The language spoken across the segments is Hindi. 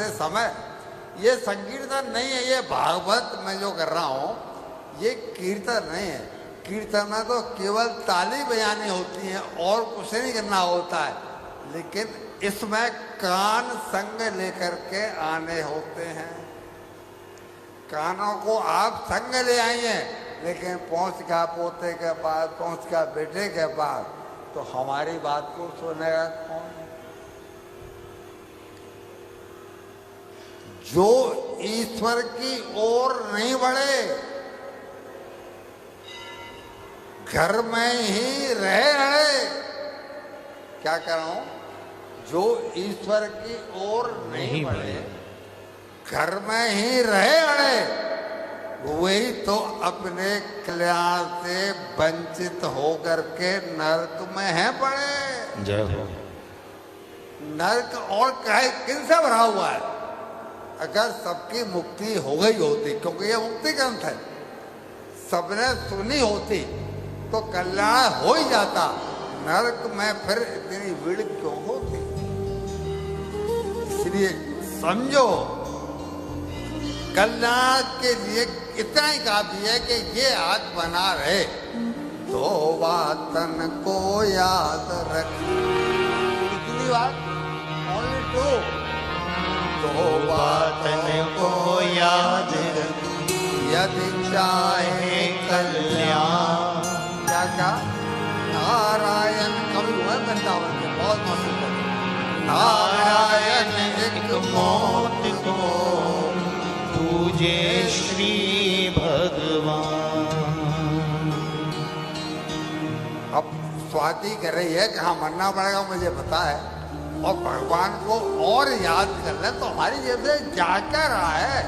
करते समय ये संकीर्तन नहीं है, ये भागवत मैं जो कर रहा हूँ ये कीर्तन नहीं है। कीर्तन में तो केवल ताली बजानी होती है और कुछ नहीं करना होता है, लेकिन इसमें कान संग लेकर के आने होते हैं। कानों को आप संग ले आइए, लेकिन पहुंच गया पोते के पास, पहुंच गया बेटे के पास, तो हमारी बात को सुनेगा कौन? जो ईश्वर की ओर नहीं बढ़े, घर में ही रहे। क्या कर रहा हूं? जो ईश्वर की ओर नहीं बढ़े, घर में ही रहे, वही तो अपने कल्याण से वंचित होकर के नरक में है पड़े। जय हो। नरक और कहे किनसे भरा हुआ है? अगर सबकी मुक्ति हो गई होती, क्योंकि ये मुक्ति ग्रंथ है, सबने सुनी होती तो कल्याण हो ही जाता। नरक में फिर इतनी भीड़ क्यों होती? इसलिए समझो, कल्याण के लिए इतना ही काफी है कि ये आग बना रहे। तो बातन को याद रख, कितनी बात? Only two. तो बातन को याद रख, यदि चाहे कल्याण। क्या क्या? नारायण कवि हुआ वृंदावन के, बहुत मशहूर है। नारायण एक मौत को पूजे श्री भगवान। अब स्वाति कर रही है, कहाँ मरना पड़ेगा मुझे पता है, और भगवान को और याद कर ले तो हमारी जेब से जा क्या रहा है?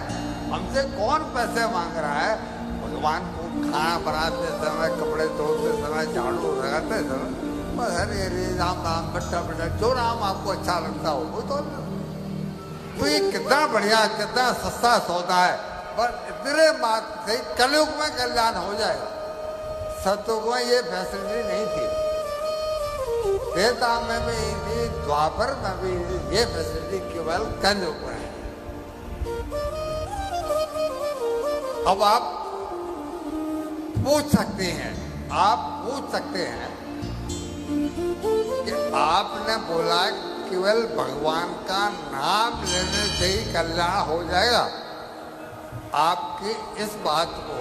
हमसे कौन पैसे मांग रहा है? भगवान को खाना बनाते समय, कपड़े धोते समय, झाड़ू लगाते समय, बस हरे हरे राम राम बट्टा बट्टा, जो राम आपको अच्छा लगता हो वो तो ये कितना बढ़िया, कितना सस्ता सौदा है। बस इतने बात से कलयुग में कल्याण हो जाएगा। सतयुग में ये फैसिलिटी नहीं थी, त्रेता में भी थी, द्वापर में भी ये फैसिलिटी केवल कलयुग में है। अब आप पूछ सकते हैं कि आपने बोला केवल भगवान का नाम लेने से ही कल्याण हो जाएगा। आपकी इस बात को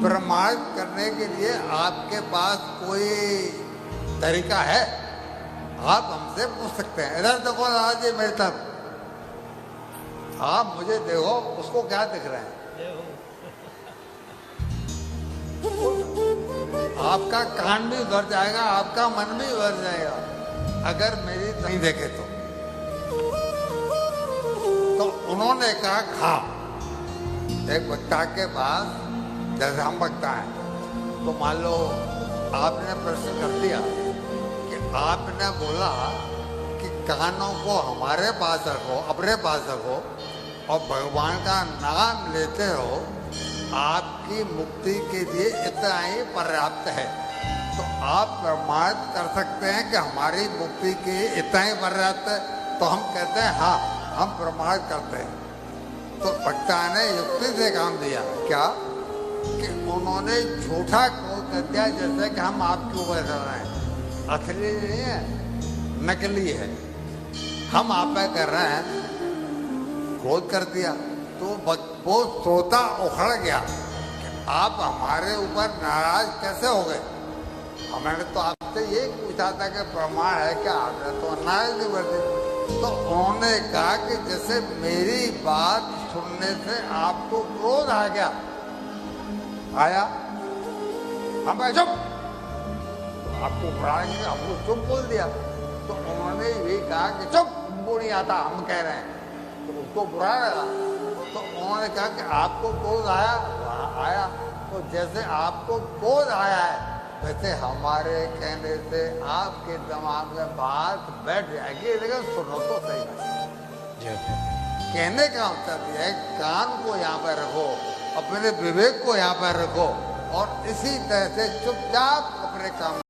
प्रमाणित करने के लिए आपके पास कोई तरीका है? आप हमसे पूछ सकते हैं। इधर देखो दादाजी मेरी तरफ, आप मुझे देखो, उसको क्या दिख रहे हैं? आपका कान भी उधर जाएगा, आपका मन भी उधर जाएगा अगर मेरी नहीं देखे तो उन्होंने कहा हाँ, एक वक्ता के पास, जैसे हम वक्ता हैं, तो मान लो आपने प्रश्न कर दिया कि आपने बोला कि कानों को हमारे पास रखो, अपने पास रखो और भगवान का नाम लेते रहो, आपकी मुक्ति के लिए इतना ही पर्याप्त है। तो आप प्रमाणित कर सकते हैं कि हमारी मुक्ति के लिए इतना ही पर्याप्त है? तो हम कहते हैं हाँ, हम प्रमाणित करते हैं। तो वक्ता ने युक्ति से काम दिया। क्या? कि उन्होंने झूठा क्रोध कर दिया, जैसे कि हम आपके ऊपर कर रहे हैं। असली नहीं है, नकली है। हम आप पे कर रहे हैं, क्रोध कर दिया तो वो सोता उखड़ गया कि आप हमारे ऊपर नाराज कैसे हो गए? हमने तो आपसे ये पूछा था कि प्रमाण है क्या? आपने तो नाराज नहीं कर दी। तो उन्होंने कहा कि जैसे मेरी बात सुनने से आपको क्रोध आ गया, आया, हम चुप, आपको उखड़ाएंगे, हमको चुप बोल दिया। तो उन्होंने ये कहा कि चुप, वो नहीं आता, हम कह रहे हैं, तो उसको बुरा लगा। तो उन्होंने कहा कि आपको क्रोध आया? आया। तो जैसे आपको क्रोध आया है, वैसे हमारे कहने से आपके दिमाग में बात बैठ जाएगी। लेकिन सुनो तो सही, कहने का मतलब यह है, कान को यहाँ पर रखो, अपने विवेक को यहाँ पर रखो और इसी तरह से चुपचाप अपने काम